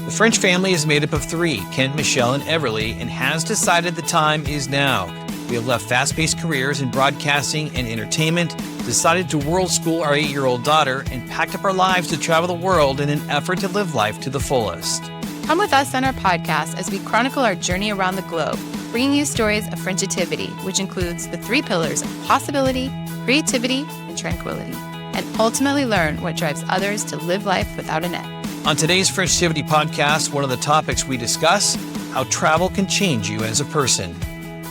The French family is made up of three, Kent, Michelle, and Everly, and has decided the time is now. We have left fast-paced careers in broadcasting and entertainment, decided to world school our 8-year-old daughter, and packed up our lives to travel the world in an effort to live life to the fullest. Come with us on our podcast as we chronicle our journey around the globe, bringing you stories of Frenchivity, which includes the three pillars of possibility, creativity, and tranquility, and ultimately learn what drives others to live life without a net. On today's Frenchivity Podcast, one of the topics we discuss, how travel can change you as a person.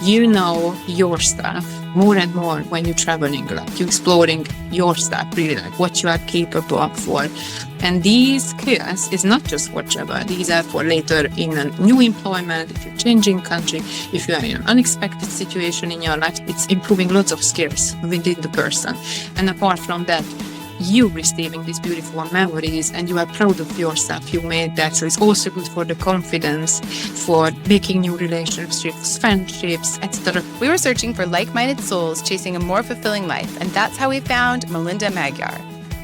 You know your stuff more and more when you're traveling, like you're exploring your stuff, really, like what you are capable of for. And these skills is not just for travel. These are for later in a new employment, if you're changing country, if you are in an unexpected situation in your life. It's improving lots of skills within the person. And apart from that, you receiving these beautiful memories and you are proud of yourself. You made that. So it's also good for the confidence, for making new relationships, friendships, etc. We were searching for like-minded souls chasing a more fulfilling life, and that's how we found Melinda Magyar.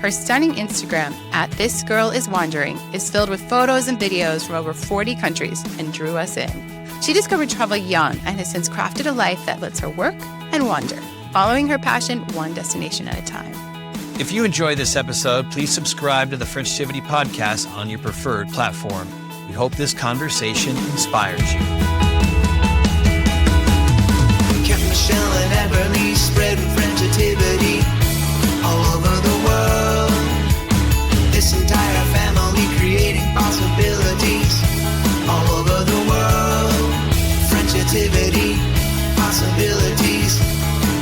Her stunning Instagram at This Girl Is Wandering is filled with photos and videos from over 40 countries and drew us in. She discovered travel young and has since crafted a life that lets her work and wander, following her passion one destination at a time. If you enjoyed this episode, please subscribe to the Frenchivity Podcast on your preferred platform. We hope this conversation inspires you. Kent, Michelle, and Everly spreading Frenchivity all over the world. This entire family creating possibilities all over the world. Frenchivity, possibilities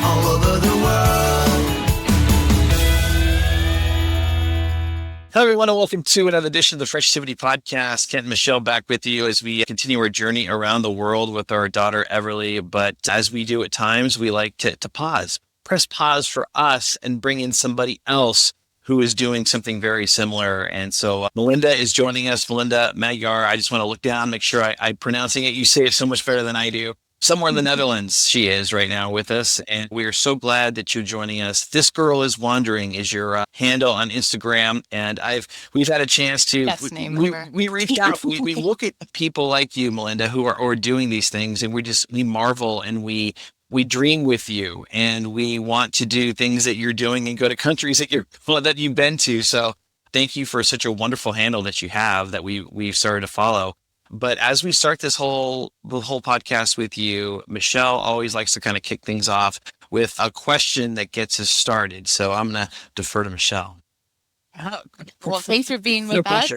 all over the world. Hello, everyone, and welcome to another edition of the Frenchivity Podcast. Kent and Michelle back with you as we continue our journey around the world with our daughter, Everly. But as we do at times, we like to pause, press pause for us and bring in somebody else who is doing something very similar. And so Melinda is joining us, Melinda Magyar. I just want to look down, make sure I'm pronouncing it. You say it so much better than I do. Somewhere in the Netherlands, she is right now with us, and we are so glad that you're joining us. This Girl Is Wandering is your handle on Instagram, and we've had a chance to we reached out. we look at people like you, Melinda, who are doing these things, and we marvel and we dream with you, and we want to do things that you're doing and go to countries that you've been to. So thank you for such a wonderful handle that you have that we've started to follow. But as we start the whole podcast with you, Michelle always likes to kind of kick things off with a question that gets us started. So I'm going to defer to Michelle. Oh, well, thanks for being with us.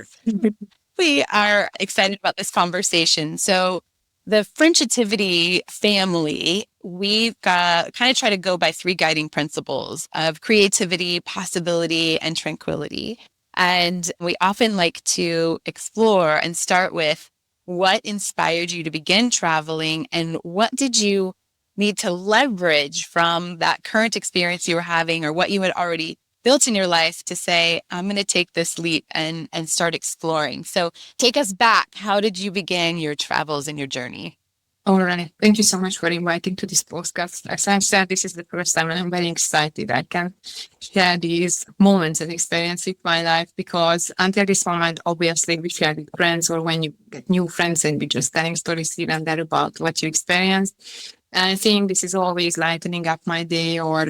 We are excited about this conversation. So the Frenchivity family, we've got kind of try to go by three guiding principles of creativity, possibility, and tranquility. And we often like to explore and start with what inspired you to begin traveling and what did you need to leverage from that current experience you were having or what you had already built in your life to say, I'm going to take this leap and start exploring. So take us back. How did you begin your travels and your journey? All right. Thank you so much for inviting to this podcast. As I said, this is the first time and I'm very excited. I can share these moments and experience with my life because until this moment, obviously, we share with friends or when you get new friends and we just telling stories here and there about what you experienced. And I think this is always lightening up my day or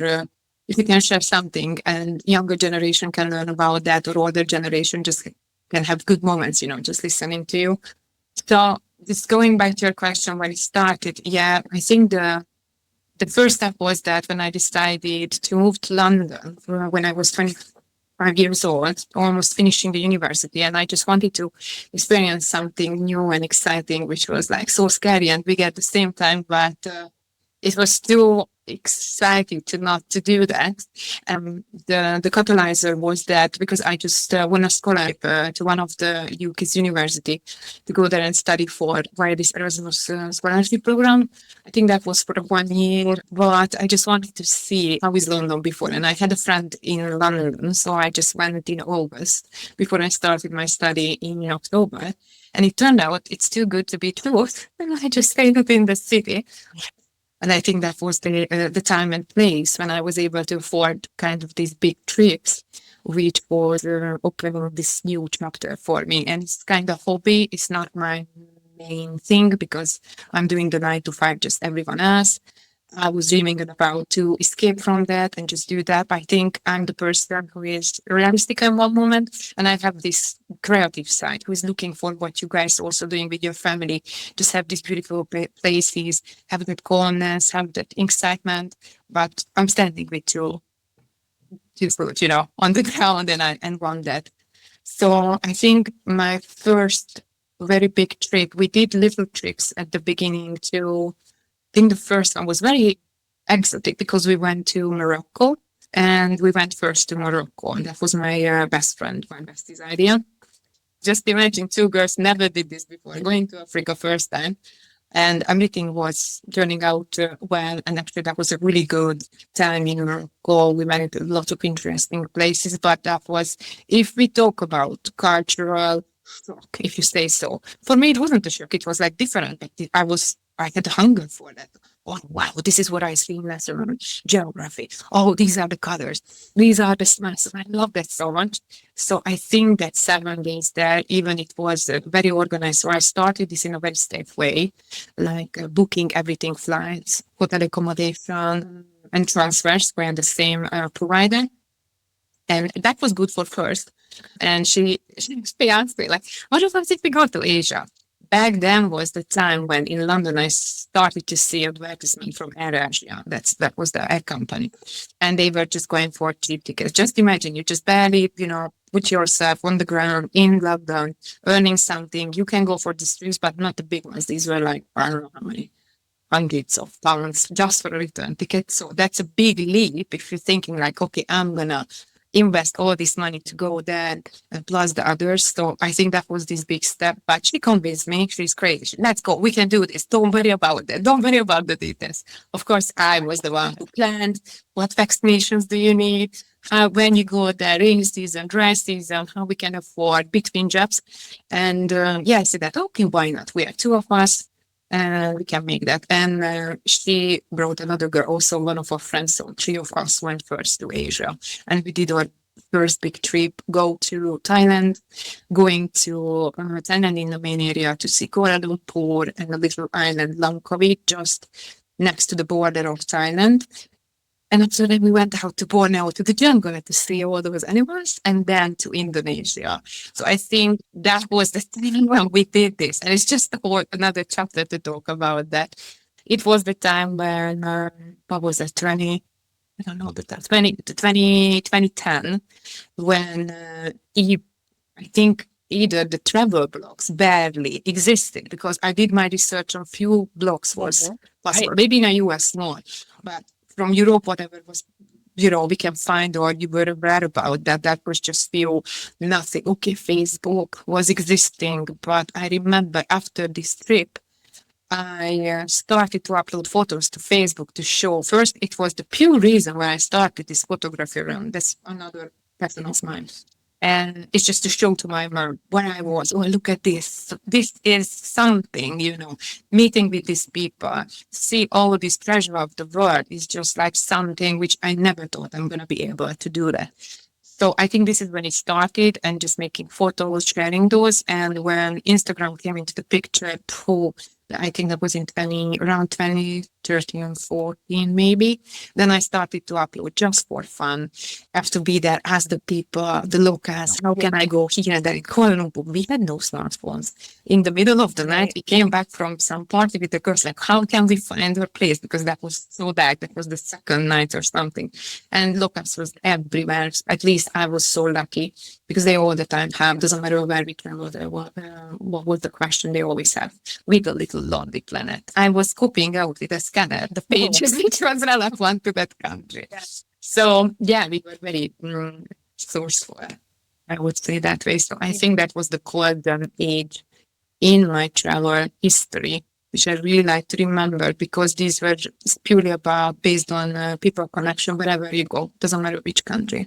if you can share something and younger generation can learn about that or older generation just can have good moments, just listening to you. So just going back to your question when it started, I think the first step was that when I decided to move to London when I was 25 years old, almost finishing the university, and I just wanted to experience something new and exciting, which was like so scary and big at the same time, but it was too exciting to do that. The catalyzer was that because I just won a scholarship to one of the UK's university to go there and study via this Erasmus scholarship program. I think that was for 1 year, but I just wanted to see how is London before. And I had a friend in London, so I just went in August before I started my study in October. And it turned out it's too good to be true. And I just stayed in the city. And I think that was the time and place when I was able to afford kind of these big trips. which was opening this new chapter for me. And it's kind of hobby. It's not my main thing because I'm doing the 9 to 5, just everyone else. I was dreaming about to escape from that and just do that. I think I'm the person who is realistic in one moment, and I have this creative side who is looking for what you guys are also doing with your family. Just have these beautiful places, have that calmness, have that excitement. But I'm standing with you, on the ground, and run that. So I think my first very big trip, we did little trips at the beginning too. I think the first one was very exotic because we went to Morocco, and we went first to Morocco, and that was my best friend, my bestie's idea. Just imagine 2 girls never did this before, going to Africa first time, and everything was turning out well, and actually that was a really good time in Morocco. We went to a lot of interesting places, but that was, if we talk about cultural shock, if you say so, for me it wasn't a shock, it was like different, but I had hunger for that. Oh, wow, this is what I see in lesson geography. Oh, these are the colors. These are the smells. I love that so much. So I think that 7 days there, even it was very organized. So I started this in a very safe way, like booking everything, flights, hotel accommodation, and transfers were the same provider. And that was good for first. And she asked me, like, what about if we go to Asia? Back then was the time when in London I started to see advertisement from AirAsia. That was the air company. And they were just going for cheap tickets. Just imagine, you just barely, put yourself on the ground in London, earning something. You can go for these trips, but not the big ones. These were like, I don't know how many hundreds of pounds just for a return ticket. So that's a big leap if you're thinking like, okay, I'm going to invest all this money to go there, plus the others. So I think that was this big step. But she convinced me. She's crazy. Let's go. We can do this. Don't worry about that. Don't worry about the details. Of course, I was the one who planned. What vaccinations do you need? When you go there, rainy season, dry season, how we can afford between jobs. And I said that, okay, why not? We are 2 of us. We can make that. And she brought another girl, also one of our friends. So 3 of us went first to Asia. And we did our first big trip, go to Thailand, going to Thailand in the main area to see Kuala Lumpur and a little island, Langkawi, just next to the border of Thailand. And after that, we went out to Borneo, to the jungle to see all those animals, and then to Indonesia. So I think that was the time when we did this. And it's just another chapter to talk about that. It was the time when, what was it, 2010, when I think either the travel blogs barely existed, because I did my research on few blogs was possible. Maybe in the US more, but from Europe, whatever was, we can find or you were aware about that was just feel nothing. Okay, Facebook was existing, but I remember after this trip, I started to upload photos to Facebook to show. First, it was the pure reason why I started this photography around. That's another passion of mine. And it's just to show to my mom where I was. Oh, look at this. This is something, meeting with these people, see all of this treasure of the world is just like something which I never thought I'm going to be able to do that. So I think this is when it started, and just making photos, sharing those. And when Instagram came into the picture, I think that was around 2013 and 14 maybe. Then I started to upload just for fun. I have to be there, ask the people, the locals, how can I go here and there in Kuala Lumpur? We had no smartphones. In the middle of the night, we came back from some party with the girls, like, how can we find our place? Because that was so dark. That was the second night or something. And locals was everywhere. At least I was so lucky, because they all the time have, doesn't matter where we travel, what was the question they always have? With a little Lonely Planet. I was copying out with a scanner the pages which was relevant to that country. Yes. So we were very sourceful, I would say that way. So I think that was the golden age in my travel history, which I really like to remember, because these were purely based on people connection wherever you go, doesn't matter which country.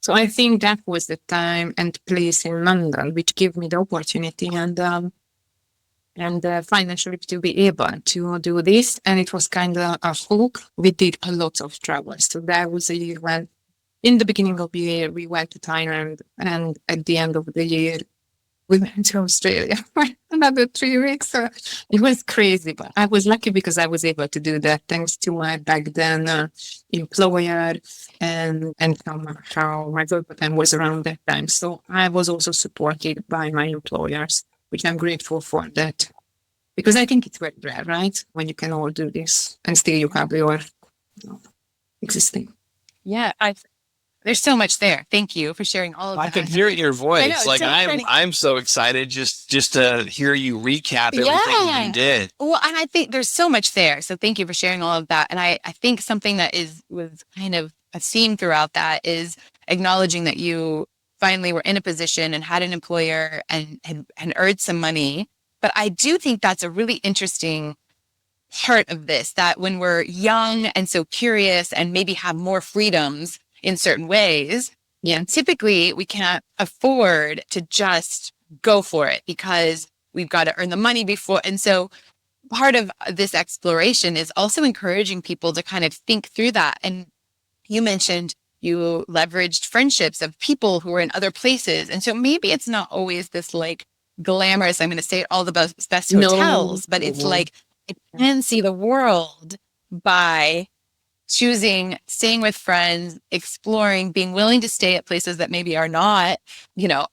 So I think that was the time and place in London which gave me the opportunity and financially to be able to do this. And it was kind of a hook. We did a lot of travels. So that was a year when in the beginning of the year, we went to Thailand, and at the end of the year, we went to Australia for another 3 weeks. So it was crazy, but I was lucky because I was able to do that thanks to my back then employer and how my boyfriend was around that time. So I was also supported by my employers, which I'm grateful for that. Because I think it's very rare, right? When you can all do this and still you have your existing. Yeah, there's so much there. Thank you for sharing all of that. I can hear it in your voice. know, Like so exciting. I'm so excited just to hear you recap everything you did. Well, and I think there's so much there. So thank you for sharing all of that. And I think something that was kind of a theme throughout that is acknowledging that you finally were in a position and had an employer and earned some money. But I do think that's a really interesting part of this, that when we're young and so curious and maybe have more freedoms in certain ways, typically we can't afford to just go for it because we've got to earn the money before. And so part of this exploration is also encouraging people to kind of think through that. And you mentioned you leveraged friendships of people who were in other places. And so maybe it's not always this like glamorous, I'm going to say all the best hotels, but it's like I can see the world by choosing, staying with friends, exploring, being willing to stay at places that maybe are not,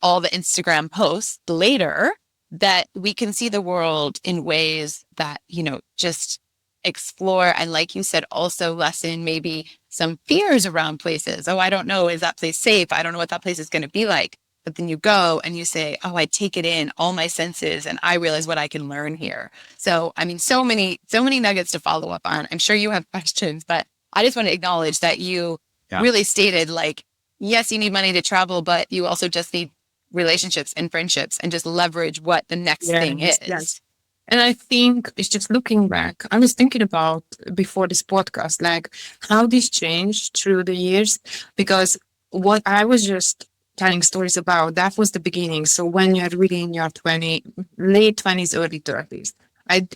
all the Instagram posts later, that we can see the world in ways that, just explore. And like you said, also lessen maybe some fears around places. Oh, I don't know. Is that place safe? I don't know what that place is going to be like. But then you go and you say, oh, I take it in, all my senses, and I realize what I can learn here. So, I mean, so many nuggets to follow up on. I'm sure you have questions, but I just want to acknowledge that you really stated like, yes, you need money to travel, but you also just need relationships and friendships and just leverage what the next thing is. Yes. And I think it's just looking back, I was thinking about before this podcast, like how this changed through the years, because what I was just telling stories about, that was the beginning. So when you're really in your late 20s, early 30s,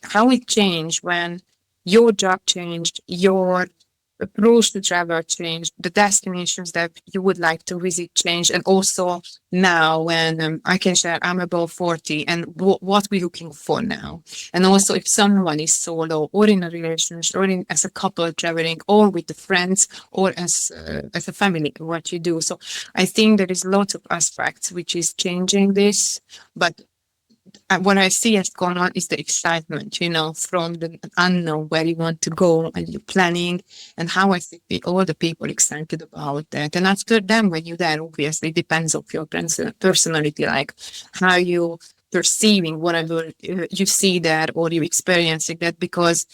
how it changed when your job changed, your approach to travel changed, the destinations that you would like to visit changed, and also now when I can share, I'm above 40, and what we're looking for now. And also if someone is solo or in a relationship or as a couple traveling or with the friends or as a family, what you do. So I think there is lots of aspects which is changing this, but what I see has gone on is the excitement, from the unknown where you want to go and you're planning, and how I see all the people excited about that. And after them, when you're there, obviously it depends on your personality, like how you perceiving whatever you see there or you experiencing that, because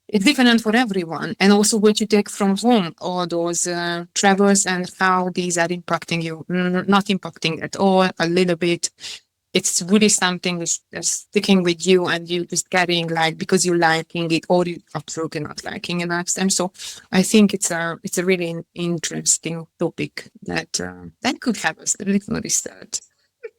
it's different for everyone. And also what you take from home, all those travels and how these are impacting you, not impacting at all, a little bit. It's really something that's sticking with you and you just carrying like because you're liking it or you're absolutely not liking it next time. So I think it's a really interesting topic that could have us a little research.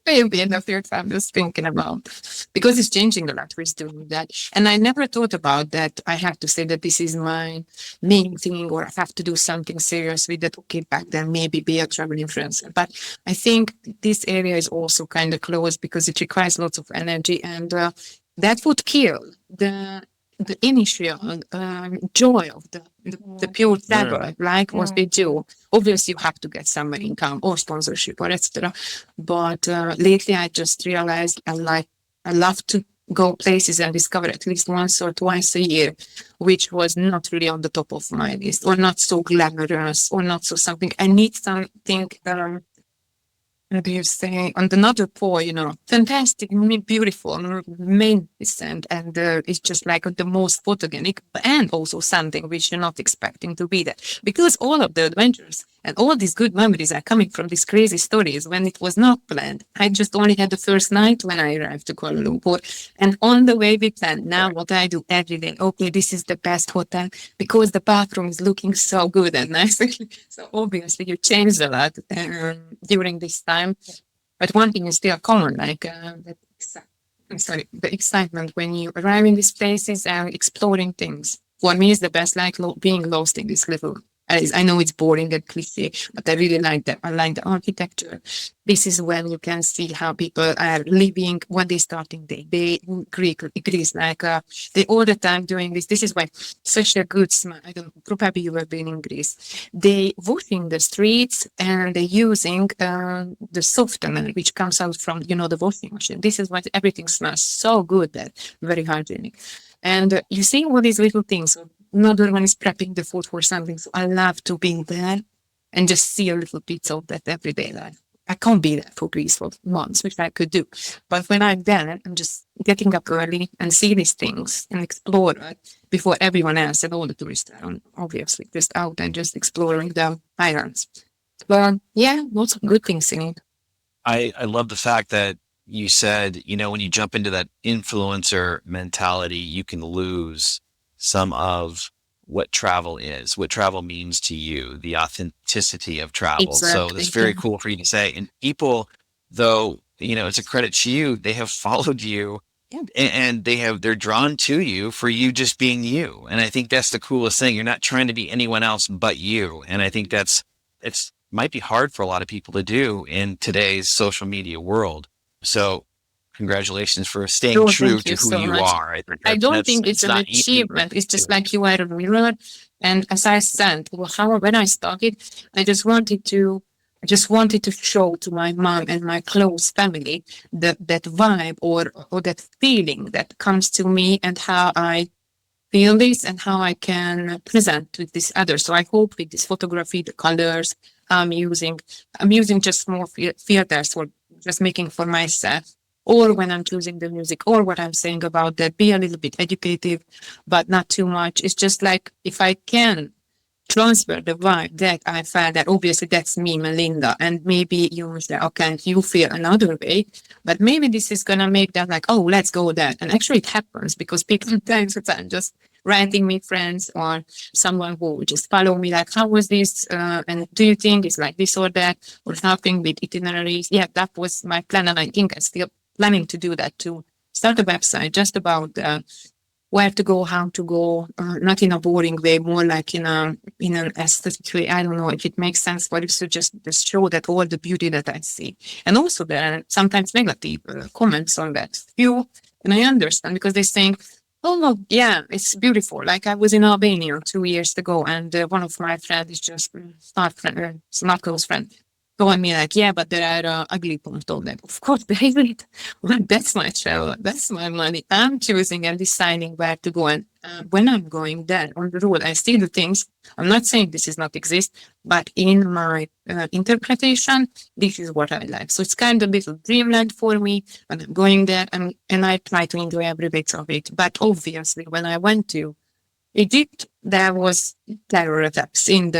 Maybe in the future I'm just thinking about, because it's changing a lot. We're doing that. And I never thought about that. I have to say that this is my main thing, or I have to do something serious with that. Okay, back then maybe be a travel influencer. But I think this area is also kind of closed because it requires lots of energy, and that would kill the initial joy of the pure travel, like what we do. Obviously, you have to get some income or sponsorship or etc. But lately, I just realized I love to go places and discover at least once or twice a year, which was not really on the top of my list, or not so glamorous, or not so something. I need something. How do you say, on another pole, fantastic, beautiful, magnificent, and it's just like the most photogenic, and also something which you're not expecting to be there. Because all of the adventures and all these good memories are coming from these crazy stories when it was not planned. I just only had the first night when I arrived to Kuala Lumpur, and on the way we planned. Now what I do every day, okay, this is the best hotel because the bathroom is looking so good and nice. So obviously you changed a lot during this time. But one thing is still common, like the excitement when you arrive in these places and exploring things. For me, is the best, like being lost in this little I know it's boring and cliche, but I really like that. I like the architecture. This is when you can see how people are living when they starting their day in Greece, like they all the time doing this. This is why such a good smell. I don't probably you have been in Greece. They washing the streets and they're using the softener which comes out from the washing machine. This is why everything smells so good, that very hygienic. And you see all these little things. Another one is prepping the food for something. So I love to be there and just see a little bit of that everyday life. I can't be there for Greece for months, which I could do. But when I'm there, I'm just getting up early and see these things and explore it before everyone else and all the tourists are obviously just out and just exploring the islands. But yeah, lots of good things in it. I love the fact that you said, when you jump into that influencer mentality, you can lose some of what travel is, what travel means to you, the authenticity of travel. Exactly. So that's very cool for you to say. And people, though, it's a credit to you, they have followed you and they're drawn to you for you just being you. And I think that's the coolest thing. You're not trying to be anyone else but you. And I think it's might be hard for a lot of people to do in today's social media world. So congratulations for staying true to who you are. I don't think it's an achievement. It's just like you are a mirror. And as I said, when I started, I just wanted to show to my mom and my close family that vibe or that feeling that comes to me and how I feel this and how I can present with this other. So I hope with this photography, the colors I'm using just more filters or just making for myself. Or when I'm choosing the music, or what I'm saying about that, be a little bit educative, but not too much. It's just like if I can transfer the vibe that I felt, that obviously that's me, Melinda, and maybe you say, okay, you feel another way, but maybe this is gonna make that like, oh, let's go there. And actually it happens because people sometimes just writing me friends or someone who just follow me like, how was this? And do you think it's like this or that? Or helping with itineraries? Yeah, that was my plan, and I think I'm still planning to do that, to start a website just about where to go, how to go, not in a boring way, more like in an aesthetic way. I don't know if it makes sense, but it's to just show that all the beauty that I see. And also there are sometimes negative comments on that view, and I understand because they're saying, oh, no, yeah, it's beautiful. Like I was in Albania 2 years ago, and one of my friends is just not close friend. Told me like, yeah, but there are ugly points. Told them, of course, there is it. Well, that's my travel. That's my money. I'm choosing and deciding where to go. And when I'm going there on the road, I see the things. I'm not saying this is not exist, but in my interpretation, this is what I like. So it's kind of a little dreamland for me when I'm going there, and I try to enjoy every bit of it. But obviously, when I went to Egypt, there was terror attacks in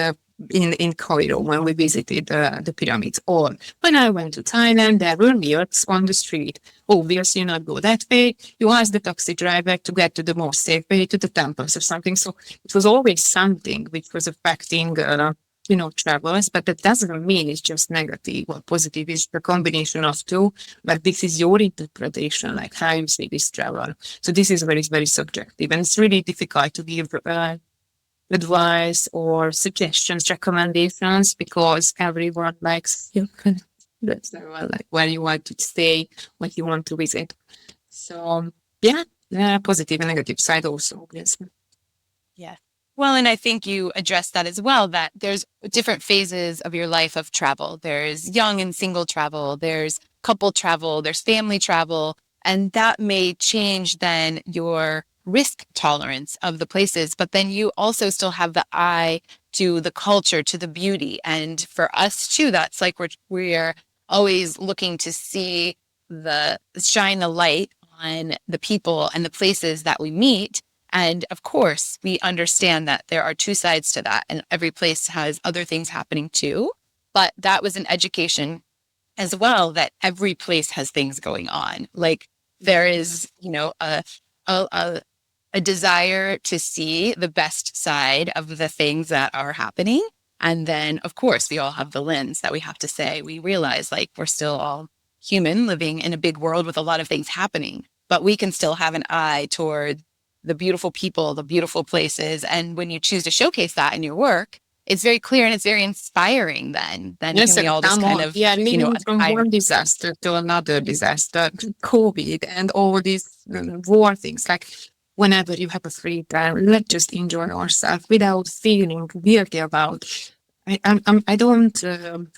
Cairo when we visited the pyramids. Or when I went to Thailand, there were mutes on the street. Obviously, you not go that way. You ask the taxi driver to get to the most safe way, to the temples or something. So it was always something which was affecting, travels. But that doesn't mean it's just negative or positive. It's the combination of two. But this is your interpretation, like how you see this travel. So this is very, very subjective, and it's really difficult to give advice or suggestions, recommendations, because everyone likes that's like where you want to stay, what you want to visit. So yeah, positive and negative side also, obviously. Yeah. Well, and I think you addressed that as well, that there's different phases of your life of travel. There's young and single travel, there's couple travel, there's family travel, and that may change then your risk tolerance of the places, but then you also still have the eye to the culture, to the beauty. And for us too, that's like we're always looking to see shine the light on the people and the places that we meet. And of course, we understand that there are two sides to that, and every place has other things happening too. But that was an education as well, that every place has things going on. Like there is, a desire to see the best side of the things that are happening. And then, of course, we all have the lens that we have to say. We realize like we're still all human living in a big world with a lot of things happening, but we can still have an eye toward the beautiful people, the beautiful places. And when you choose to showcase that in your work, it's very clear and it's very inspiring then Yes, can we all just kind of, living from aspire. one disaster to another disaster, COVID and all these war things. Like whenever you have a free time, let's just enjoy ourselves without feeling guilty about. I don't,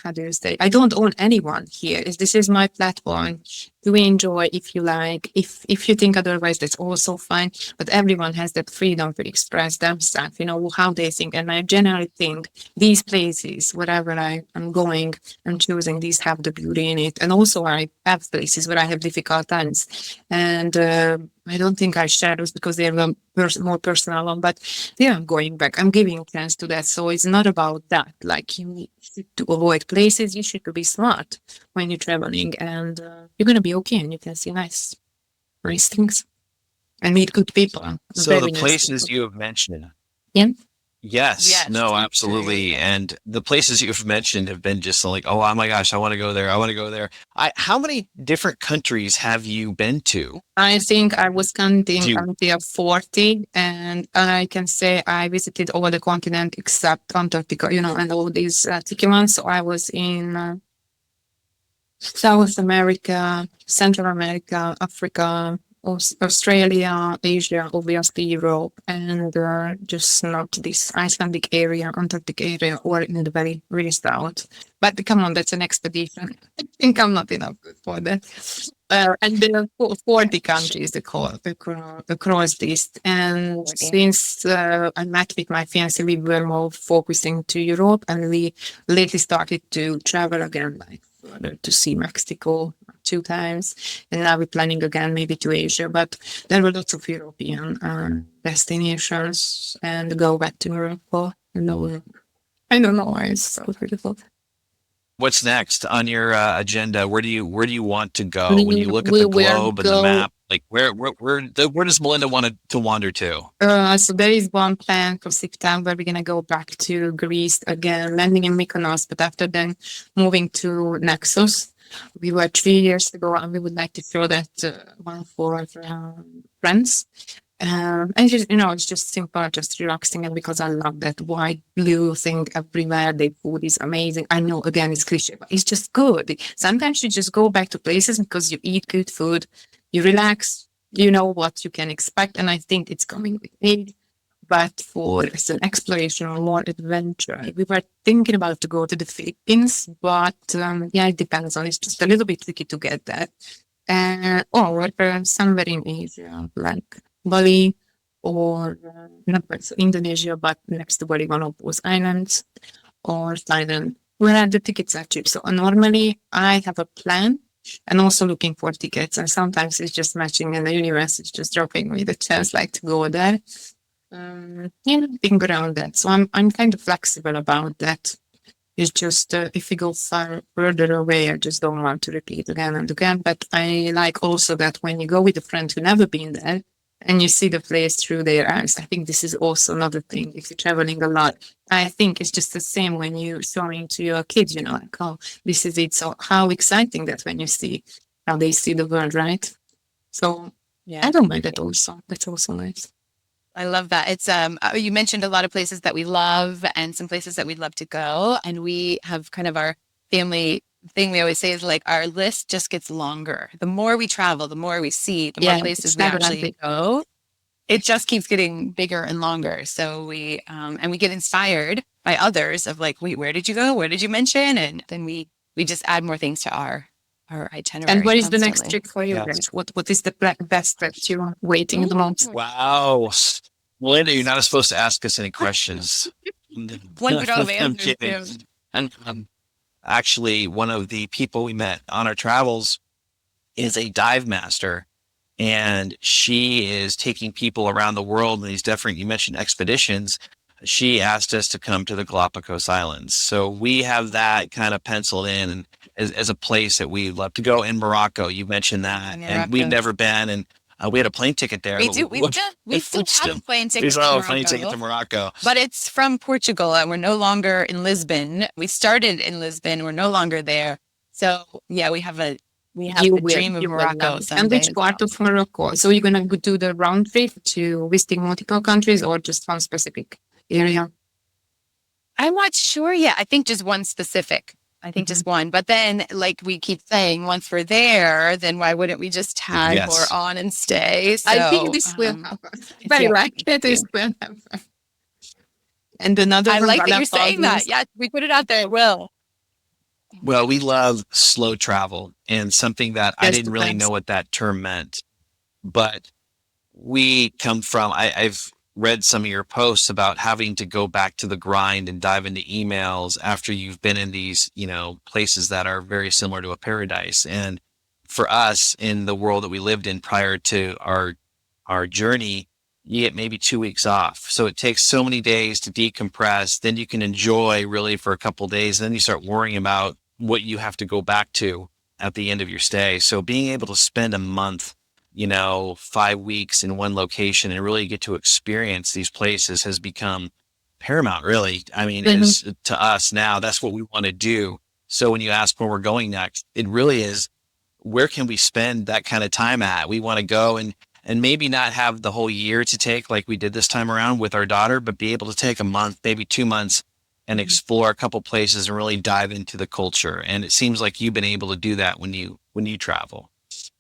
how do you say? I don't own anyone here. This is my platform to enjoy if you like. If you think otherwise, that's also fine. But everyone has that freedom to express themselves, how they think. And I generally think these places, wherever I'm going, I'm choosing, these have the beauty in it. And also I have places where I have difficult times. And I don't think I share those because they're more personal one, but yeah, I'm going back. I'm giving a chance to that. So it's not about that. Like you need to avoid places. You should be smart when you're traveling and you're going to be okay and you can see nice things and meet good people. So the places you have mentioned. Yeah. Yes. No, absolutely. And the places you've mentioned have been just like, oh my gosh, I want to go there. I want to go there. How many different countries have you been to? I think I was counting until 40, and I can say I visited all the continent except Antarctica, and all these tricky ones. So I was in South America, Central America, Africa, Australia, Asia, obviously Europe, and just not this Icelandic area, Antarctic area, or in the very, really south. But come on, that's an expedition. I think I'm not enough good for that. And there are 40 countries across this. And since I met with my fiancé, we were more focusing to Europe, and we lately started to travel again, like further to see Mexico 2 times, and now we're planning again maybe to Asia. But there were lots of European destinations, and go back to Europe. I don't know why it's so beautiful. What's next on your agenda? Where do you want to go when you look at the globe and the map? Like where does Melinda want to wander to? So there is one plan for September. We're gonna go back to Greece again, landing in Mykonos, but after then moving to Naxos. We were 3 years ago, and we would like to show that one for our friends. And just, it's just simple, just relaxing, and because I love that white blue thing everywhere. The food is amazing. I know, again, it's cliche, but it's just good. Sometimes you just go back to places because you eat good food, you relax, you know what you can expect, and I think it's coming with age. But for an exploration or more adventure, we were thinking about to go to the Philippines, but it depends on. It's just a little bit tricky to get that. Or somewhere in Asia, like Bali, or not Indonesia, but next to Bali, one of those islands, or Thailand, where the tickets are cheap. So normally I have a plan, and also looking for tickets, and sometimes it's just matching, and the universe is just dropping me the chance, like to go there. Think around that. So I'm kind of flexible about that. It's just if we go further away, I just don't want to repeat again and again. But I like also that when you go with a friend who never been there and you see the place through their eyes, I think this is also another thing. If you're traveling a lot, I think it's just the same when you're showing to your kids, like, oh, this is it. So how exciting that when you see how they see the world, right? So I don't mind that also. That's also nice. I love that. It's you mentioned a lot of places that we love and some places that we'd love to go. And we have kind of our family thing we always say is like our list just gets longer. The more we travel, the more we see, the more places we actually go. It just keeps getting bigger and longer. So we and we get inspired by others of like, wait, where did you go? Where did you mention? And then we just add more things to our itinerary. And what is the next trip for you guys? What is the best trip you're waiting at the moment? Wow. Melinda, you're not supposed to ask us any questions. One could have I'm kidding. And actually, one of the people we met on our travels is a dive master, and she is taking people around the world in these different, you mentioned expeditions. She asked us to come to the Galapagos Islands. So we have that kind of penciled in as a place that we'd love to go. In Morocco, you mentioned that. And we've never been. And we had a plane ticket there. We do. We still have a plane ticket to Morocco. But it's from Portugal, and we're no longer in Lisbon. We started in Lisbon. We're no longer there. So, yeah, we have the dream of Morocco. And which part of Morocco? So you're going to do the round trip to visiting multiple countries or just one specific area? I'm not sure yet. I think just one specific. I think just one. But then, like we keep saying, once we're there, then why wouldn't we just tag more on and stay? So, I think this will happen. Very likely this will happen. And another I one like that you're that saying that. Yeah, we put it out there. It will. Well, we love slow travel, and something that I Yes, didn't really depends. know what that term meant, but we come from, I've read some of your posts about having to go back to the grind and dive into emails after you've been in these, places that are very similar to a paradise. And for us in the world that we lived in prior to our journey, you get maybe 2 weeks off. So it takes so many days to decompress. Then you can enjoy really for a couple of days. And then you start worrying about what you have to go back to at the end of your stay. So being able to spend a month, 5 weeks in one location and really get to experience these places has become paramount, really. I mean, as to us now, that's what we want to do. So when you ask where we're going next, it really is, where can we spend that kind of time at? We want to go and maybe not have the whole year to take like we did this time around with our daughter, but be able to take a month, maybe 2 months and explore a couple places and really dive into the culture. And it seems like you've been able to do that when you travel.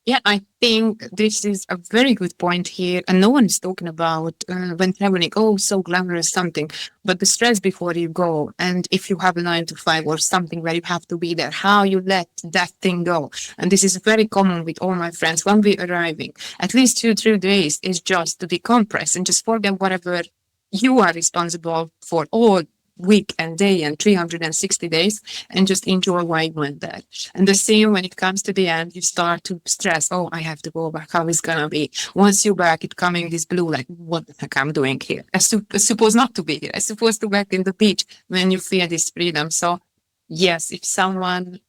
Yeah, I think this is a very good point here. And no one is talking about when traveling, oh, so glamorous something, but the stress before you go. And if you have a 9 to 5 or something where you have to be there, how you let that thing go. And this is very common with all my friends. When we're arriving, at least 2-3 days is just to decompress and just forget whatever you are responsible for all week and day and 360 days and just enjoy why you went there. And the same when it comes to the end, you start to stress, oh, I have to go back. How is gonna be? Once you're back, it coming this blue, like, what the heck I'm doing here? I'm supposed not to be here. I'm supposed to back in the beach when you feel this freedom. So yes, if someone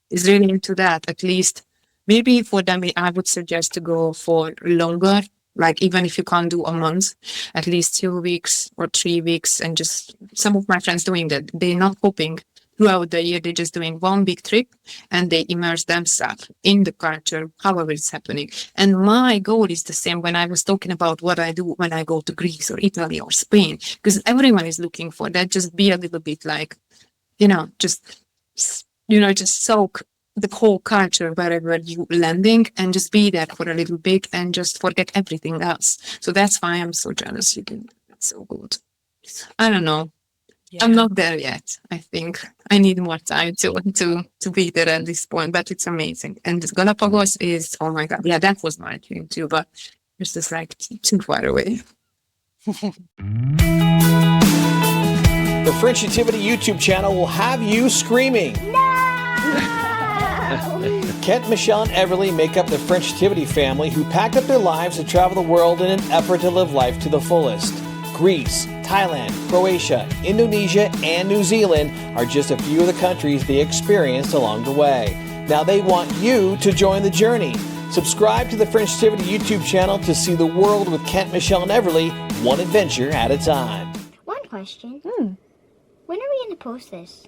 is really into that, at least maybe for them, I would suggest to go for longer. Like even if you can't do a month, at least 2 weeks or 3 weeks. And just some of my friends doing that. They're not hopping throughout the year. They're just doing one big trip and they immerse themselves in the culture, however it's happening. And my goal is the same when I was talking about what I do when I go to Greece or Italy or Spain, because everyone is looking for that. Just be a little bit like, just soak the whole culture wherever you landing and just be there for a little bit and just forget everything else. So that's why I'm so jealous. You can, it's so good. I don't know. Yeah. I'm not there yet. I think I need more time to be there at this point, but it's amazing. And Galapagos is, oh my God. Yeah, that was my dream too, but it's just like too far away. The Frenchivity YouTube channel will have you screaming. Kent, Michelle, and Everly make up the Frenchivity family who packed up their lives to travel the world in an effort to live life to the fullest. Greece, Thailand, Croatia, Indonesia, and New Zealand are just a few of the countries they experienced along the way. Now they want you to join the journey. Subscribe to the Frenchivity YouTube channel to see the world with Kent, Michelle, and Everly, one adventure at a time. One question. When are we going to post this?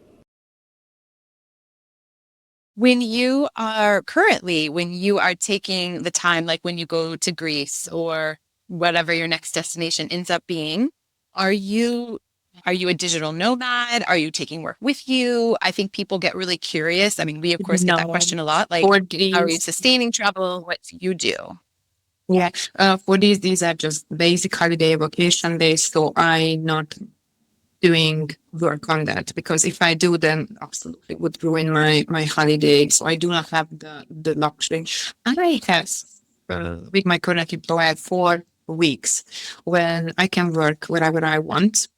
When you are taking the time, like when you go to Greece or whatever your next destination ends up being, are you a digital nomad? Are you taking work with you? I think people get really curious. I mean, we of course get that question a lot. Like, how are you sustaining travel? What do you do? Yeah, for these are just basic holiday vacation days. So I'm not doing work on that, because if I do, then absolutely would ruin my holiday. So I do not have the luxury. And I have with my current employer 4 weeks when I can work wherever I want,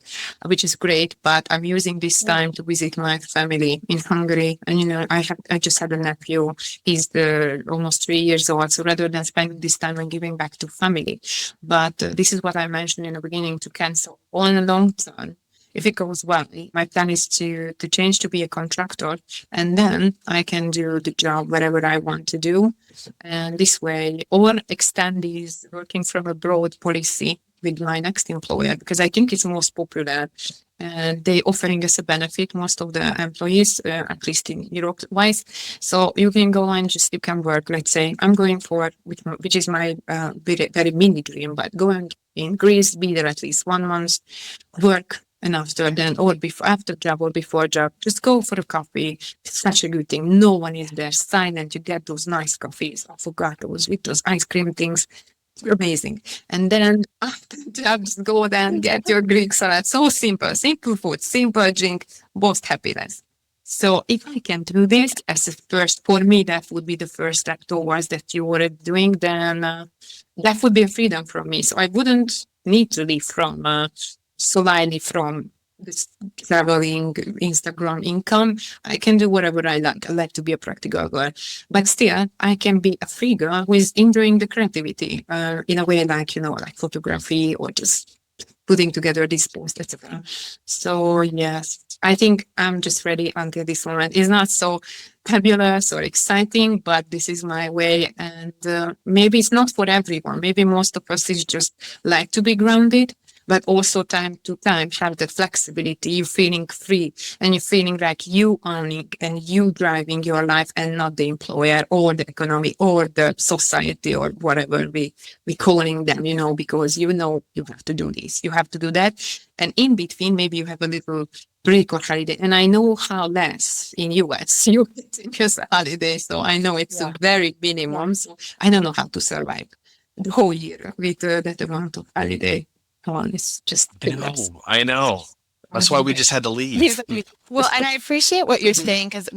which is great. But I'm using this time to visit my family in Hungary. And I just had a nephew. He's almost 3 years old. So rather than spending this time and giving back to family, but this is what I mentioned in the beginning, to cancel on a long term. If it goes well, my plan is to change to be a contractor, and then I can do the job wherever I want to do. And this way, or extend this working from abroad policy with my next employer, because I think it's most popular. And they offering us a benefit, most of the employees, at least in Europe wise. So you can go and you can work. Let's say I'm going for, which is my very, very mini dream, but going in Greece, be there at least 1 month, work And after then, or before, after job or before job, just go for a coffee. It's such a good thing. No one is there. Silent. You get those nice coffees, avocados with those ice cream things. It's amazing. And then after job, just go there and get your Greek salad. So simple food, simple drink, most happiness. So if I can do this as a first, for me, that would be the first step towards that you were doing, then that would be a freedom from me. So I wouldn't need to live from solely from this traveling Instagram income. I can do whatever I like. I like to be a practical girl, but still I can be a free girl who is enjoying the creativity in a way like, like photography or just putting together these posts, etc. So yes, I think I'm just ready until this moment. It's not so fabulous or exciting, but this is my way. And maybe it's not for everyone. Maybe most of us is just like to be grounded, but also time to time have the flexibility. You're feeling free and you're feeling like you owning and you driving your life and not the employer or the economy or the society or whatever we calling them, because you have to do this, you have to do that. And in between, maybe you have a little break or holiday. And I know how less in US you get just a holiday. So I know it's a very minimum. So I don't know how to survive the whole year with that amount of holiday. Come on, it's just I know. That's why we just had to leave. Well, and I appreciate what you're saying, because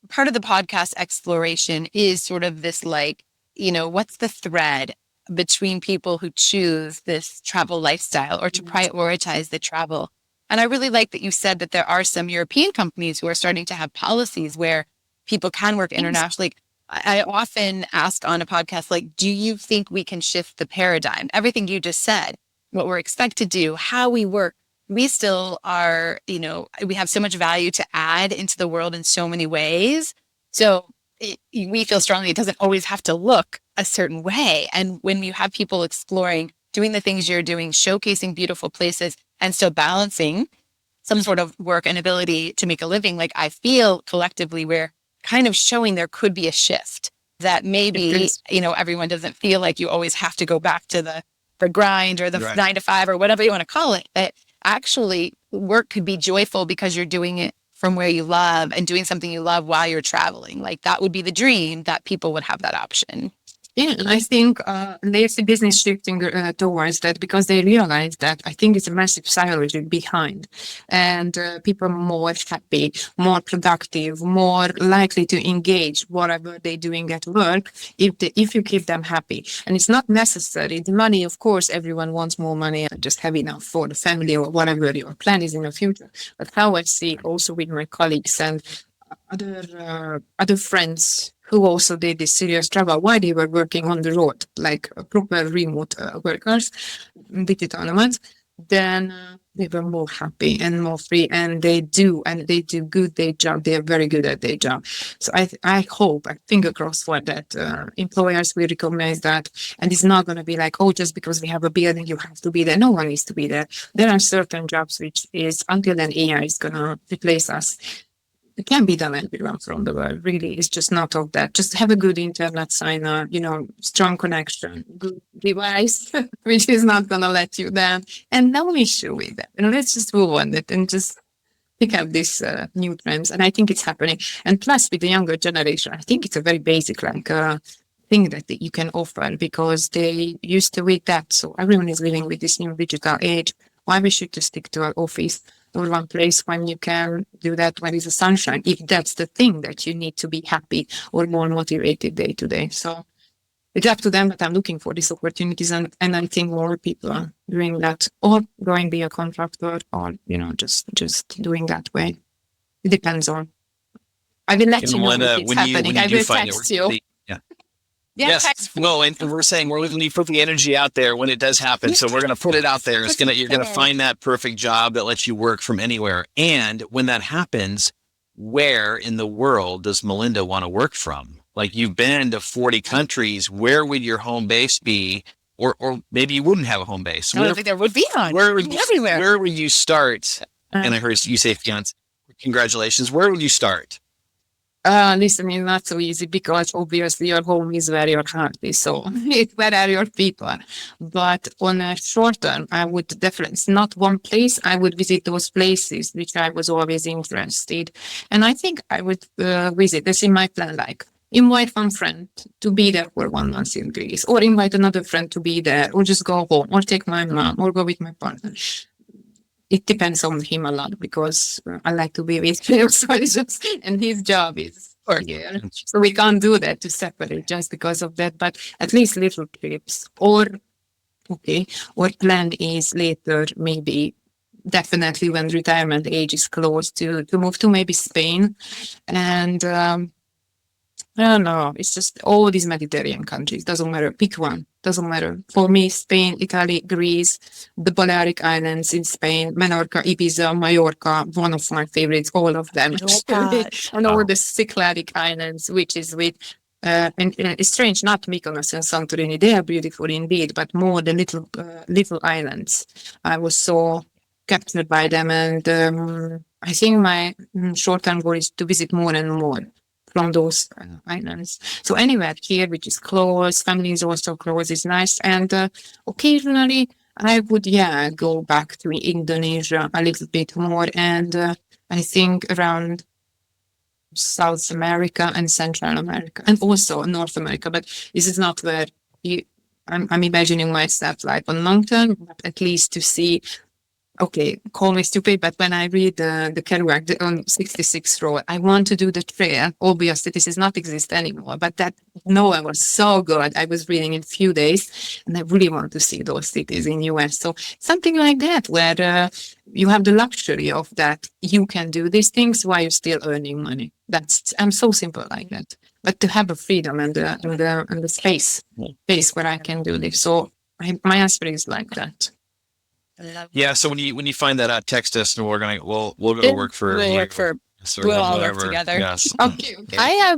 part of the podcast exploration is sort of this what's the thread between people who choose this travel lifestyle or to prioritize the travel. And I really like that you said that there are some European companies who are starting to have policies where people can work internationally. I often ask on a podcast, do you think we can shift the paradigm? Everything you just said, what we're expected to do, how we work, we still are, we have so much value to add into the world in so many ways. So we feel strongly it doesn't always have to look a certain way. And when you have people exploring, doing the things you're doing, showcasing beautiful places, and still balancing some sort of work and ability to make a living, I feel collectively we're kind of showing there could be a shift that maybe, everyone doesn't feel like you always have to go back to the grind or the 9 to 5 or whatever you want to call it. But actually work could be joyful because you're doing it from where you love and doing something you love while you're traveling. That would be the dream, that people would have that option. Yeah, and I think there's the business shifting towards that because they realize that I think it's a massive psychology behind, and people are more happy, more productive, more likely to engage whatever they're doing at work if you keep them happy. And it's not necessary. The money, of course, everyone wants more money and just have enough for the family or whatever your plan is in the future. But how I see also with my colleagues and other friends who also did this serious travel while they were working on the road, like proper remote workers, digital nomads, then they were more happy and more free, and they do good their job. They are very good at their job. So I hope, I finger crossed for that, employers will recognize that, and it's not going to be like, just because we have a building, you have to be there. No one needs to be there. There are certain jobs which is, until then AI is going to replace us, it can be done everywhere from the world. Really, it's just not of that. Just have a good internet sign, strong connection, good device, which is not going to let you down, and no issue with that. Let's just move on it and just pick up these new trends. And I think it's happening. And plus, with the younger generation, I think it's a very basic thing that you can offer because they used to with that. So everyone is living with this new digital age. Why we should just stick to our office or one place when you can do that when it's a sunshine, if that's the thing that you need to be happy or more motivated day to day. So it's up to them, but I'm looking for these opportunities, and I think more people are doing that, or going be a contractor, or just doing that way. It depends on. I will let you know if it's happening. I will text you. Yeah, yes. No, and we're saying we're going to put the energy out there when it does happen. So we're going to put it out there. You're going to find that perfect job that lets you work from anywhere. And when that happens, where in the world does Melinda want to work from? You've been to 40 countries. Where would your home base be? Or maybe you wouldn't have a home base. I don't think there would be one. Everywhere. Where would you start? And I heard you say, fiance, congratulations. Where would you start? Listen, it's not so easy because obviously your home is where your heart is. So where are your people? But on a short term, I would definitely, it's not one place. I would visit those places which I was always interested. And I think I would visit, that's in my plan, like invite one friend to be there for 1 month in Greece, or invite another friend to be there, or just go home, or take my mom, or go with my partner. It depends on him a lot because I like to be with him, so it's just, and his job is here. So we can't do that to separate just because of that, but at least little trips or plan is later, maybe definitely when retirement age is close to move to maybe Spain. And I don't know, it's just all these Mediterranean countries, doesn't matter, pick one. Doesn't matter. For me, Spain, Italy, Greece, the Balearic Islands in Spain, Menorca, Ibiza, Mallorca, one of my favorites, all of them. And all the Cycladic Islands, which is with, and it's strange, not Mykonos and Santorini, they are beautiful indeed, but more the little islands. I was so captured by them, and I think my short-term goal is to visit more and more from those islands. So anywhere here, which is close, family is also close, is nice. And occasionally I would, go back to Indonesia a little bit more. And I think around South America and Central America and also North America. But this is not where I'm imagining myself like on long term, but at least to see. Okay, call me stupid, but when I read the Kerouac on 66 Road, I want to do the trail. Obviously, this does not exist anymore, but that Noah was so good. I was reading in a few days, and I really want to see those cities in US. So something like that, where you have the luxury of that. You can do these things while you're still earning money. I'm so simple like that. But to have a freedom and the space where I can do this. So my answer is like that. Yeah. So when you find that out, text us and we'll go to work for. We'll all work together. Yes. Okay. I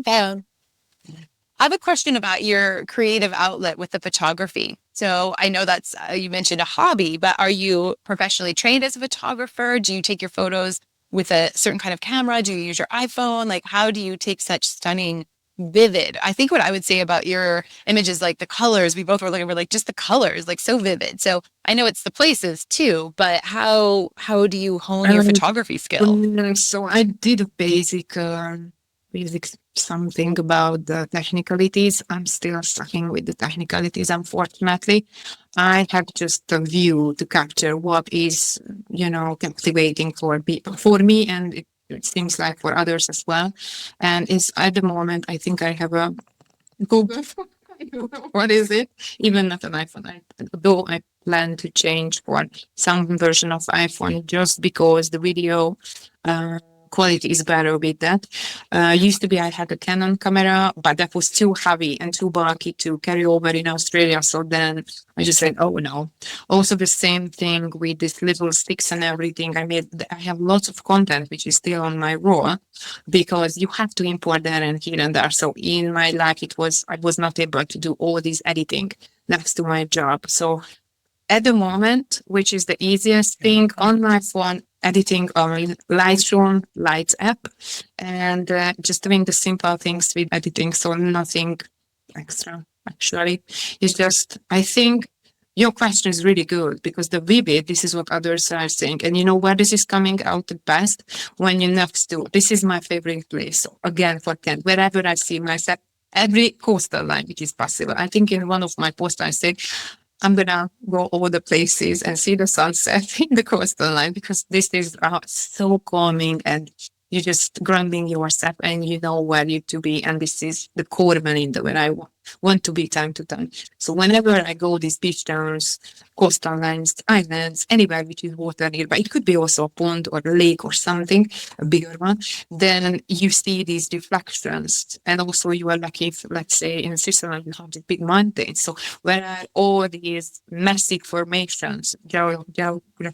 have a question about your creative outlet with the photography. So I know that's, you mentioned a hobby, but are you professionally trained as a photographer? Do you take your photos with a certain kind of camera? Do you use your iPhone? Like, how do you take such stunning, vivid? I think what I would say about your images, like the colors, we both were looking for like just the colors, like so vivid. So I know it's the places too, but how do you hone your photography skill? So I did a basic something about the technicalities. I'm still struggling with the technicalities, unfortunately. I have just a view to capture what is, captivating for people, for me, and it seems like for others as well. And it's at the moment, I think I have a Google. What is it? Even not an iPhone. Though I plan to change for some version of iPhone just because the video quality is better with that. Used to be I had a Canon camera, but that was too heavy and too bulky to carry over in Australia. So then I just said, oh no. Also the same thing with these little sticks and everything. I have lots of content which is still on my raw because you have to import there and here and there. So in my life I was not able to do all this editing next to my job. So at the moment, which is the easiest thing on my phone, editing on Lightroom, Lights app, and just doing the simple things with editing. So nothing extra, actually. It's just, I think your question is really good because the vivid, this is what others are saying. And you know where this is coming out the best? When you're next to, this is my favorite place. So again, for Kent, wherever I see myself, every coastal line, which is possible. I think in one of my posts, I said, I'm going to go over the places and see the sunset in the coastal line because this is so calming and you're just grounding yourself and you know where you to be. And this is the core Melinda where I want to be time to time. So whenever I go these beach towns, coastal lines, islands, anywhere which is water nearby, it could be also a pond or a lake or something, a bigger one, then you see these reflections. And also you are lucky if, let's say, in Switzerland, you have the big mountains. So where are all these massive formations, geological, I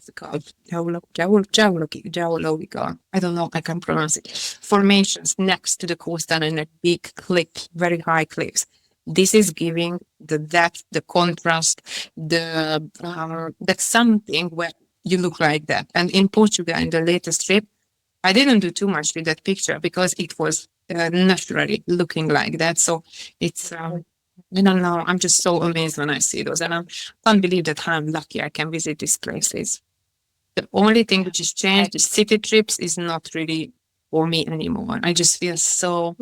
don't know, I can pronounce it, formations next to the coastal and a big cliff, very high cliffs. This is giving the depth, the contrast, that's something where you look like that. And in Portugal, in the latest trip, I didn't do too much with that picture because it was naturally looking like that. So it's, I don't know, I'm just so amazed when I see those. And I can't believe that I'm lucky I can visit these places. The only thing which has changed, the city trips is not really for me anymore. I just feel so,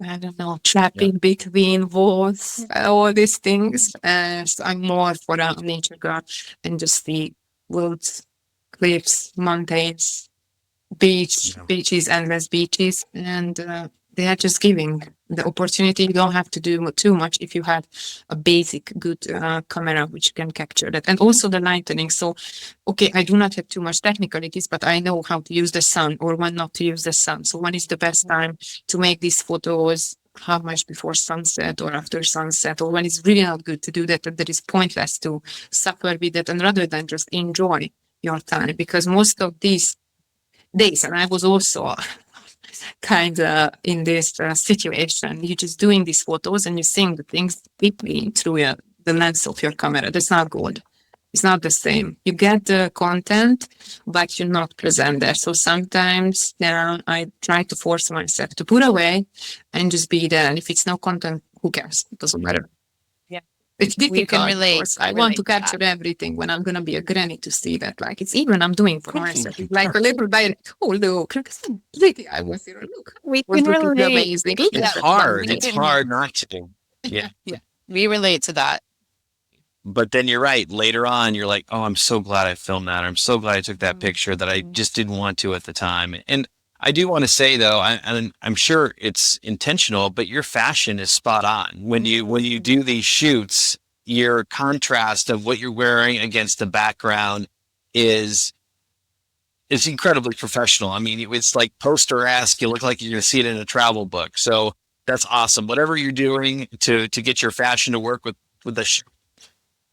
I don't know, trapping between walls, all these things. So I'm more for a nature girl and just the woods, cliffs, mountains, beaches, endless beaches. And they are just giving the opportunity. You don't have to do too much if you have a basic good camera which can capture that. And also the lightening. So, okay, I do not have too much technicalities, but I know how to use the sun or when not to use the sun. So when is the best time to make these photos? How much before sunset or after sunset, or when it's really not good to do that, and that is pointless to suffer with it, and rather than just enjoy your time, because most of these days, and I was also kind of in this situation, you're just doing these photos and you're seeing the things deeply through the lens of your camera. That's not good. It's not the same. You get the content, but you're not present there. So sometimes I try to force myself to put away and just be there. And if it's no content, who cares? It doesn't matter. Yeah. It's difficult. We can relate. I want to capture everything when I'm going to be a granny to see that. Like, it's even I'm doing for myself. It's like a little bit, oh, look, I was here. Look. We can relate. Amazing. It's hard. It's hard not to. Yeah. We relate to that. But then you're right. Later on, you're like, oh, I'm so glad I filmed that. Or I'm so glad I took that picture that I just didn't want to at the time. And I do want to say, though, and I'm sure it's intentional, but your fashion is spot on. When you do these shoots, your contrast of what you're wearing against the background is incredibly professional. I mean, it's like poster-esque. You look like you're going to see it in a travel book. So that's awesome. Whatever you're doing to get your fashion to work with the shoot.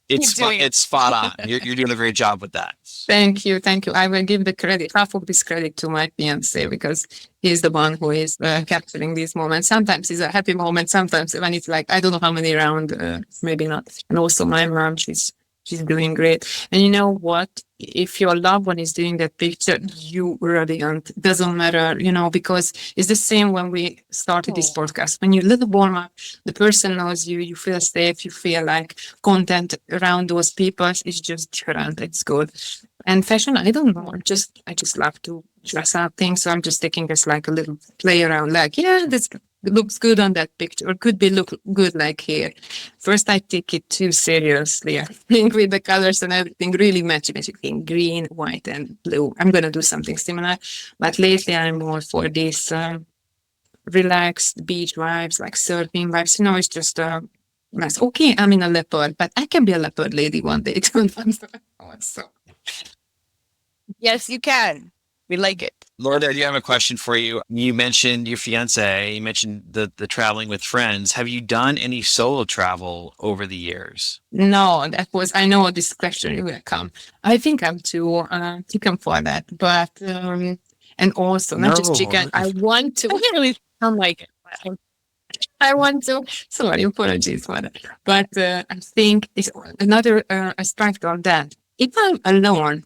It's spot on. You're doing a great job with that. Thank you. I will give the credit, half of this credit to my fiancé, because he's the one who is capturing these moments. Sometimes it's a happy moment. Sometimes when it's like, I don't know how many rounds, maybe not. And also my mom, she's doing great. And you know what? If your loved one is doing that picture, you radiant. Doesn't matter, because it's the same when we started this podcast. When you little warm up, the person knows you, you feel safe, you feel like content around those people is just different. It's good. And fashion, I don't know. I just love to dress up things. So I'm just taking this like a little play around, like, this looks good on that picture, or could be look good like here. First, I take it too seriously. I think with the colors and everything really matching green, white, and blue. I'm going to do something similar. But lately, I'm more for these relaxed beach vibes, like surfing vibes. It's just nice. Okay, I'm in a leopard, but I can be a leopard lady one day. So. Yes, you can. We like it. Lorda, I do have a question for you. You mentioned your fiance, you mentioned the traveling with friends. Have you done any solo travel over the years? No, I know this question will come. I think I'm too chicken for that. But, and also, not just chicken, I want to. I'm like, I want to. Sorry, apologies for that. But I think it's another aspect of that. If I'm alone,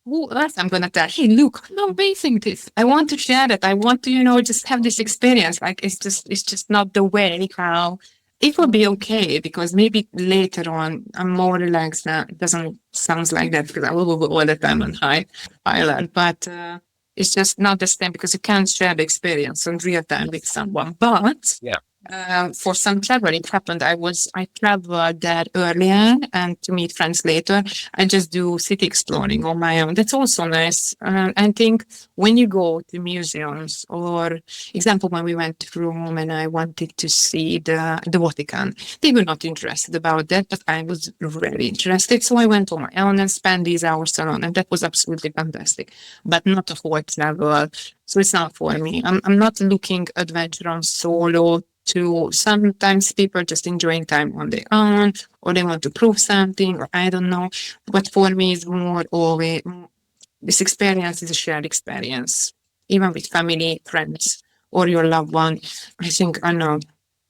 who else I'm going to tell? Hey, look, I'm amazing this. I want to share that. I want to, just have this experience. Like, it's just not the way how it will be okay, because maybe later on I'm more relaxed now. It doesn't sound like that because I will go all the time on high island, but it's just not the same because you can't share the experience in real time with someone. But for some travel, it happened. I traveled there earlier and to meet friends later. I just do city exploring on my own. That's also nice. I think when you go to museums, or example, when we went to Rome and I wanted to see the Vatican, they were not interested about that, but I was really interested. So I went on my own and spent these hours alone, and that was absolutely fantastic, but not a whole travel. So it's not for me. I'm not looking adventure on solo. To sometimes people just enjoying time on their own, or they want to prove something, or I don't know. But for me, it's more always this experience is a shared experience, even with family, friends, or your loved one. I think I know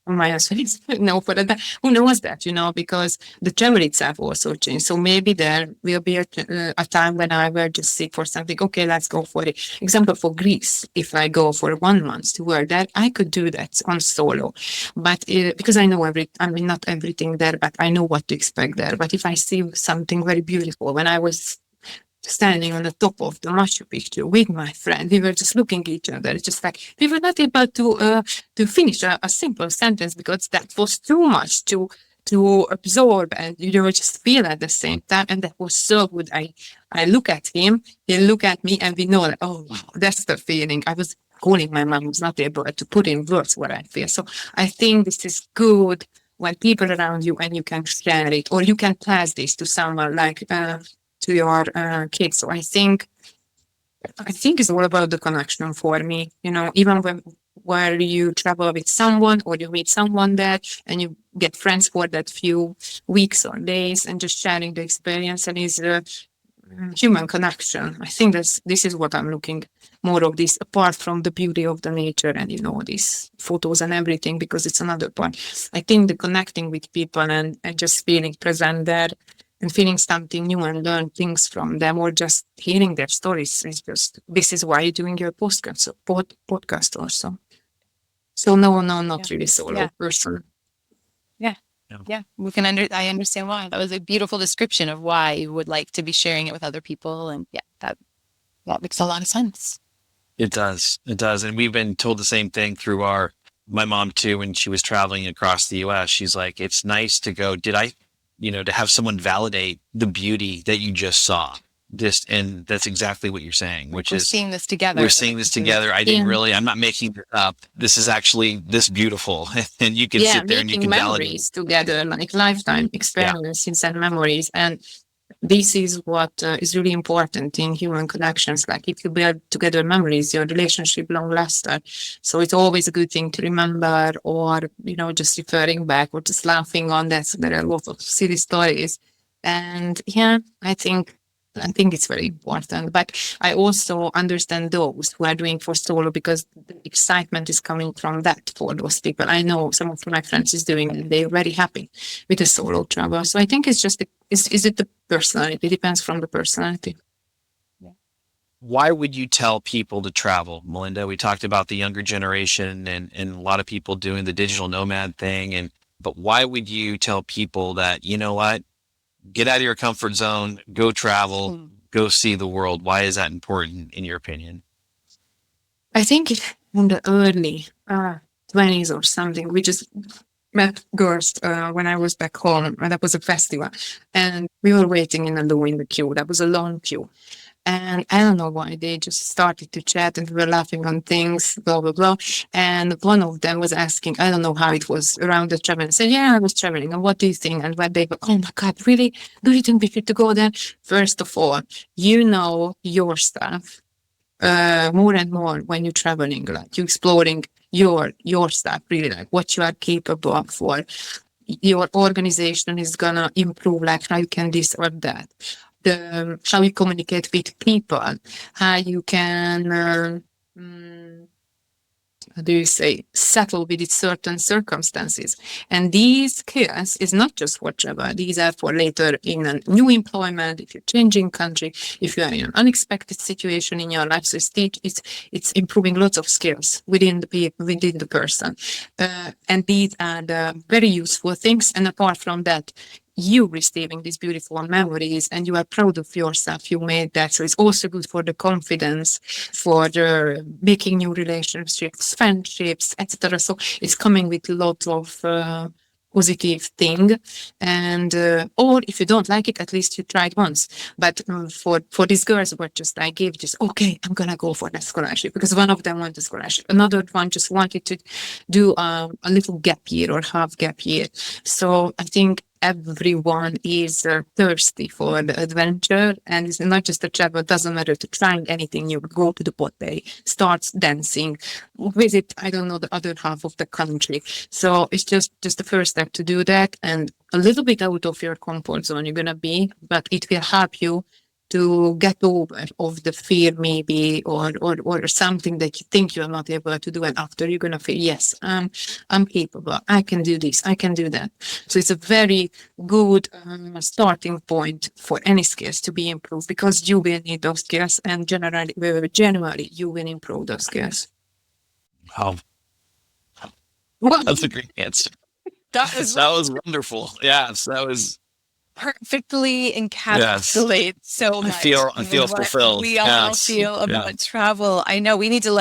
My answer is no for that. But who knows that, because the travel itself also changed. So maybe there will be a time when I will just seek for something. Okay, let's go for it. Example, for Greece, if I go for 1 month to work there, I could do that on solo. But because I know not everything there, but I know what to expect there. But if I see something very beautiful, when I was standing on the top of the Machu Picchu with my friend, we were just looking at each other. It's just like we were not able to finish a simple sentence because that was too much to absorb, and you would just feel at the same time, and that was so good. I look at him, he look at me, and we know that, oh wow, that's the feeling. I was calling my mom, was not able to put in words what I feel. So I think this is good when people around you and you can share it, or you can pass this to someone like to your kids. So I think it's all about the connection for me. Even where you travel with someone or you meet someone there and you get friends for that few weeks or days and just sharing the experience, and is human connection. I think this is what I'm looking more of, this apart from the beauty of the nature and these photos and everything, because it's another part. I think the connecting with people and just feeling present there and feeling something new and learn things from them, or just hearing their stories, this is why you're doing your podcast also. So no, not really solo person. Yeah, I understand why. That was a beautiful description of why you would like to be sharing it with other people, and that makes a lot of sense. It does, and we've been told the same thing through my mom too. When she was traveling across the U.S., she's like, "It's nice to go. To have someone validate the beauty that you just saw." And that's exactly what you're saying, which we're is seeing this together. We're seeing this together. I'm not making it up. This is actually this beautiful. And you can sit there and you can memories together, like lifetime experiences and memories. And this is what is really important in human connections. Like if you build together memories, your relationship long lasts. So it's always a good thing to remember, or, just referring back or just laughing on that. So there are a lot of silly stories. And I think it's very important. But I also understand those who are doing for solo, because the excitement is coming from that for those people. I know some of my friends is doing it. They're very happy with the solo travel. So I think it's just, is it the personality? It depends from the personality. Why would you tell people to travel, Melinda? We talked about the younger generation and a lot of people doing the digital nomad thing. But why would you tell people that, you know what? Get out of your comfort zone, go travel, go see the world. Why is that important in your opinion? I think in the early 20s or something, we just met girls when I was back home, and that was a festival, and we were waiting in the queue. That was a long queue. And I don't know why, they just started to chat and we were laughing on things, blah, blah, blah. And one of them was asking, I don't know how it was around the travel. I said, I was traveling. And what do you think? And when they go, oh my God, really? Do you think we should go there? First of all, your stuff more and more when you're traveling, like you're exploring your stuff, really, like what you are capable of for. Your organization is going to improve, like how you can this or that. How you communicate with people, how you can, settle with certain circumstances. And these skills is not just for travel. These are for later in a new employment, if you're changing country, if you are in an unexpected situation in your life. So it's improving lots of skills within the person. And these are the very useful things. And apart from that, you receiving these beautiful memories and you are proud of yourself, you made that. So it's also good for the confidence, for the making new relationships, friendships, etc. So it's coming with a lot of positive thing. And or if you don't like it, at least you tried once. But for these girls were just, I gave just, okay, I'm gonna go for that scholarship, because one of them wanted a scholarship, another one just wanted to do a little gap year or half gap year. So I think everyone is thirsty for the adventure, and it's not just a travel. It doesn't matter to trying anything new. Go to the pottery, start dancing, visit, I don't know, the other half of the country. So it's just the first step to do that, and a little bit out of your comfort zone you're gonna be, but it will help you to get over of the fear maybe or something that you think you're not able to do, and after you're gonna feel, yes, I'm capable, I can do this, I can do that. So it's a very good starting point for any skills to be improved, because you will need those skills, and generally you will improve those skills. Wow. Well, That's a great answer. That was That was wonderful. Yes, that was. perfectly encapsulates so much. I feel what fulfilled. we all Yes. feel about travel. I know we need to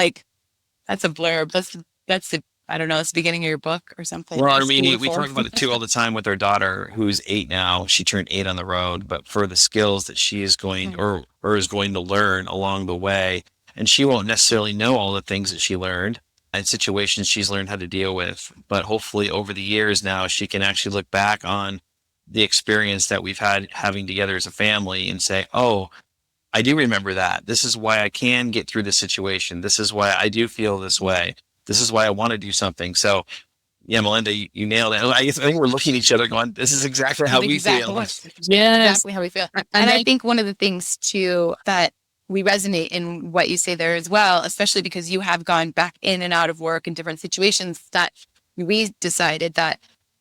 that's a blurb. That's the, I don't know, it's the beginning of your book or something. Well, I That's mean, we beautiful. talk about it too all the time with our daughter, who's 8 now. She turned 8 on the road, but for the skills that she is going or is going to learn along the way, and she won't necessarily know all the things that she learned and situations she's learned how to deal with. But hopefully over the years now, she can actually look back on the experience that we've had having together as a family and say, oh, I do remember that. This is why I can get through this situation. This is why I do feel this way. This is why I want to do something. So, yeah, Melinda, you nailed it. I think we're looking at each other going, this is exactly how we feel. yes. Exactly how we feel. And And I I- think one of the things too that we resonate in what you say there as well, especially because you have gone back in and out of work in different situations, that we decided that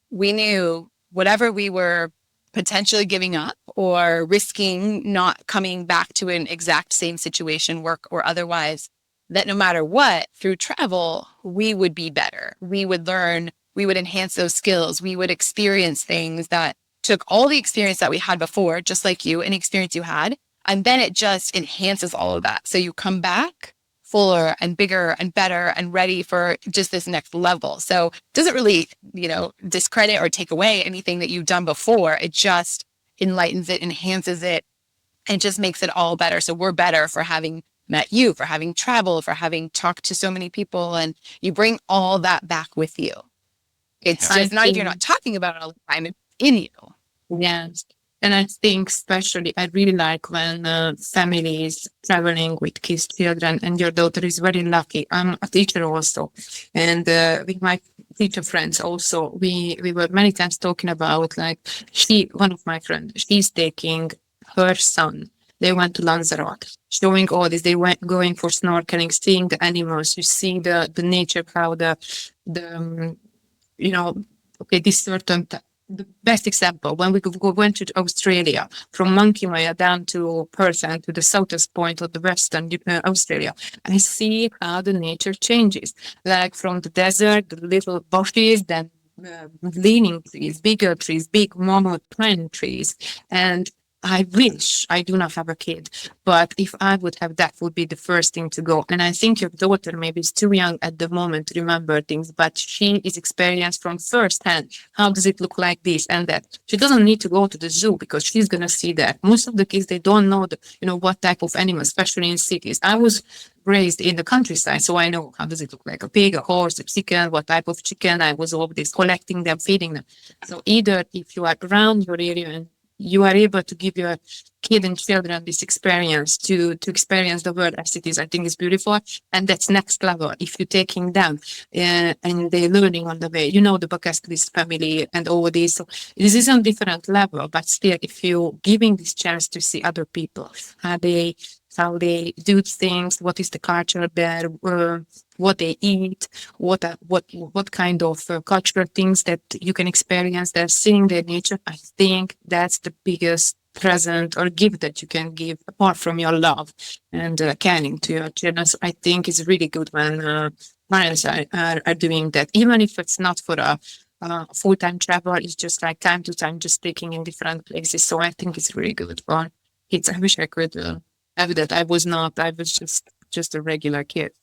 we knew whatever we were potentially giving up or risking not coming back to an exact same situation, work or otherwise, that no matter what, through travel, we would be better. We would learn, we would enhance those skills. We would experience things that took all the experience that we had before, just like you, any experience you had, and then it just enhances all of that. So you come back fuller and bigger and better and ready for just this next level. So it doesn't really, discredit or take away anything that you've done before. It just enlightens it, enhances it, and just makes it all better. So we're better for having met you, for having traveled, for having talked to so many people, and you bring all that back with you. It's I just not if you're think- not talking about it all the time, it's in you. Yes. And I think especially I really like when families traveling with kids, children, and your daughter is very lucky. I'm a teacher also. And with my teacher friends also, we were many times talking about one of my friends, she's taking her son. They went to Lanzarote, showing all this. They went going for snorkeling, seeing the animals. You see the nature, how this certain. The best example, when we went to Australia, from Monkey Maya down to Perth and to the southern point of the Western Australia, I see how the nature changes. Like from the desert, the little bushes, then leaning trees, bigger trees, big mammoth pine trees. And I wish I do not have a kid, but if I would have, that would be the first thing to go. And I think your daughter maybe is too young at the moment to remember things, but she is experienced from first hand. How does it look like this and that? She doesn't need to go to the zoo because she's going to see that. Most of the kids, they don't know what type of animals, especially in cities. I was raised in the countryside, so I know how does it look like a pig, a horse, a chicken, what type of chicken. I was always collecting them, feeding them. So either if you are around your area and you are able to give your kid and children this experience to experience the world as it is, I think it's beautiful. And that's next level. If you're taking them and they're learning on the way, the bucket list family and all this. So this is on different level, but still, if you're giving this chance to see other people, how they do things, what is the culture there, what they eat, what kind of cultural things that you can experience, they're seeing their nature. I think that's the biggest present or gift that you can give apart from your love and caring to your children. So I think it's really good when parents are doing that, even if it's not for a full-time travel. It's just like time to time, just taking in different places. So I think it's really good for kids. I wish I could have that. I was just a regular kid.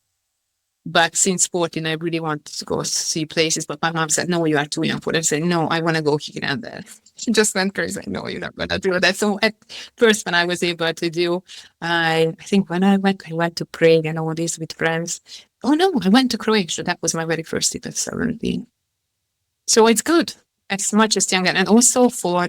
But since 14, I really wanted to go see places. But my mom said, no, you are too young for that. I said, no, I want to go here and there. She just went crazy. No, you're not going to do that. So at first, when I was able to do, I think when I went to Prague and all this with friends. Oh, no, I went to Croatia. That was my very first trip at 17. So it's good as much as younger. And also for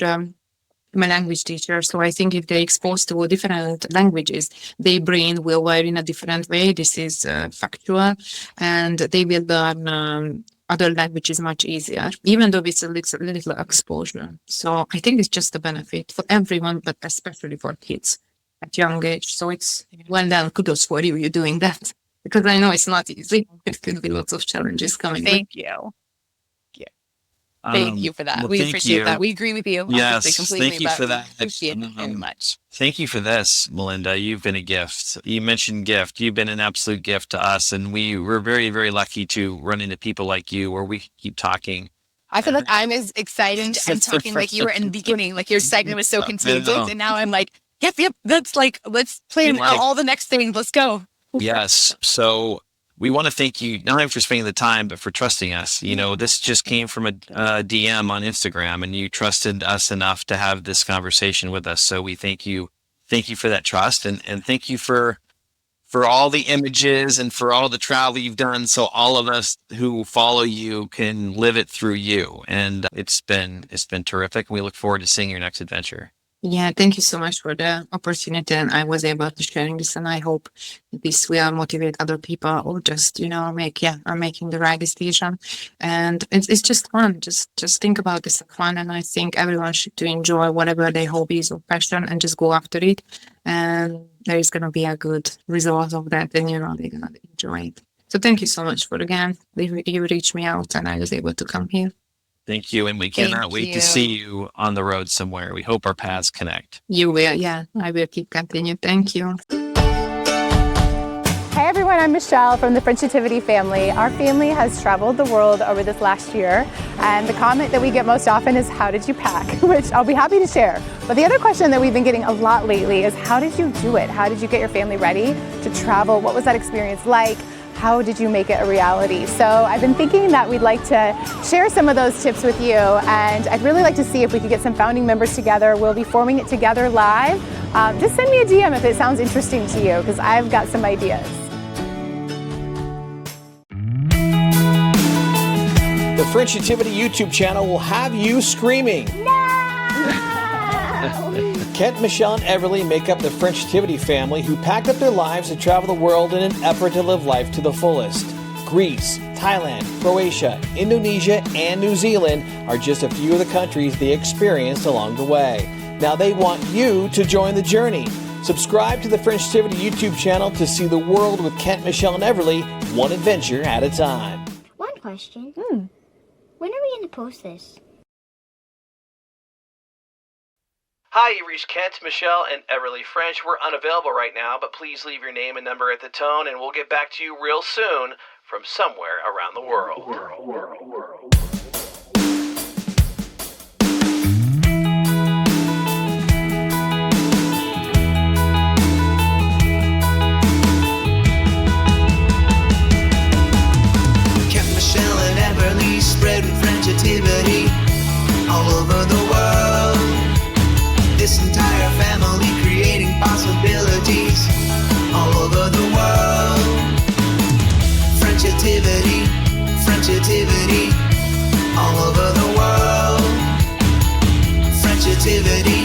my language teacher. So I think if they're exposed to different languages, their brain will wire in a different way. This is factual, and they will learn other languages much easier, even though it's a little exposure. So I think it's just a benefit for everyone, but especially for kids. at young age. So it's well done. Kudos for you. You're doing that because I know it's not easy. It could be lots of challenges coming. Thank you. Thank you for that. Well, We thank appreciate you. that. We agree with you. Yes, obviously, completely, thank you but for that. we appreciate it very much. Thank you for this, Melinda. You've been a gift. You mentioned gift. You've been an absolute gift to us. And we're very, very lucky to run into people like you where we keep talking. I feel like I'm as excited and talking like you were in the beginning. Like your excitement was so contagious. And now I'm like, yep. Let's plan all the next things. Let's go. Yes. So we want to thank you not only for spending the time, but for trusting us. You know, this just came from a DM on Instagram, and you trusted us enough to have this conversation with us. So we thank you. Thank you for that trust, and thank you for all the images and for all the travel you've done. So all of us who follow you can live it through you. And it's been terrific. We look forward to seeing your next adventure. Yeah, thank you so much for the opportunity, and I was able to sharing this, and I hope this will motivate other people or just are making the right decision. And it's just fun. Just think about this as fun, and I think everyone should to enjoy whatever their hobbies or passion and just go after it. And there is gonna be a good result of that, and they're gonna enjoy it. So thank you so much for again. You reached me out, and I was able to come here. Thank you. And we cannot wait to see you on the road somewhere. We hope our paths connect. You will. Yeah, I will keep continuing. Thank you. Hey everyone, I'm Michelle from the Frenchivity family. Our family has traveled the world over this last year, and the comment that we get most often is, how did you pack? Which I'll be happy to share. But the other question that we've been getting a lot lately is, how did you do it? How did you get your family ready to travel? What was that experience like? How did you make it a reality? So I've been thinking that we'd like to share some of those tips with you, and I'd really like to see if we could get some founding members together. We'll be forming it together live. Just send me a DM if it sounds interesting to you, because I've got some ideas. The Frenchivity YouTube channel will have you screaming. Kent, Michelle, and Everly make up the Frenchivity family who packed up their lives to travel the world in an effort to live life to the fullest. Greece, Thailand, Croatia, Indonesia, and New Zealand are just a few of the countries they experienced along the way. Now they want you to join the journey. Subscribe to the Frenchivity YouTube channel to see the world with Kent, Michelle, and Everly, one adventure at a time. One question. When are we going to post this? Hi, you reached Kent, Michelle, and Everly French. We're unavailable right now, but please leave your name and number at the tone, and we'll get back to you real soon from somewhere around the world. Kent, Michelle, and Everly spreading Frenchivity all over the world. This entire family creating possibilities all over the world. Frenchivity, Frenchivity all over the world. Frenchivity.